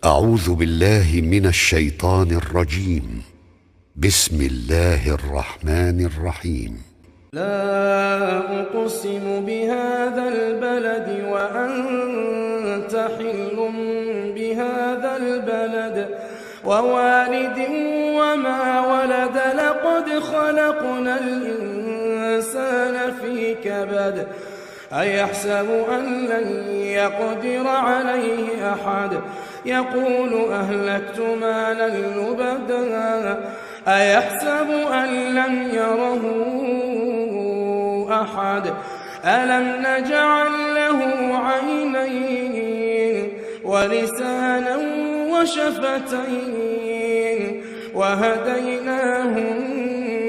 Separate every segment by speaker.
Speaker 1: أعوذ بالله من الشيطان الرجيم. بسم الله الرحمن الرحيم.
Speaker 2: لا أقسم بهذا البلد وأنت حل بهذا البلد ووالد وما ولد لقد خلقنا الإنسان في كبد أيحسب أن لن يقدر عليه أحد يقول أهلكت مالا لبدا أيحسب أن لم يره أحد ألم نجعل له عينين ولسانا وشفتين وهديناه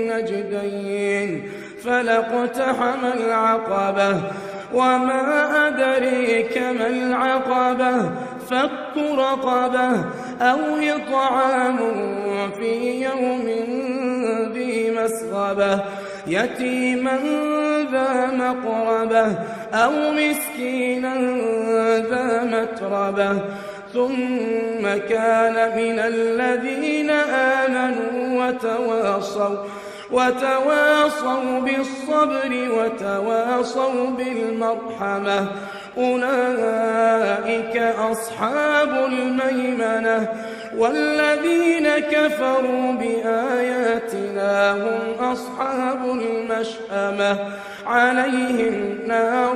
Speaker 2: النجدين فلاقتحم العقبة وما أدريك ما العقبة فك رقبة أو إطعام في يوم ذي مسغبة يتيما ذا مقربة أو مسكينا ذا متربة ثم كان من الذين آمنوا وتواصوا بالصبر وتواصوا بالمرحمة أولئك أصحاب الميمنة والذين كفروا بآياتنا هم أصحاب المشأمة عليهم نار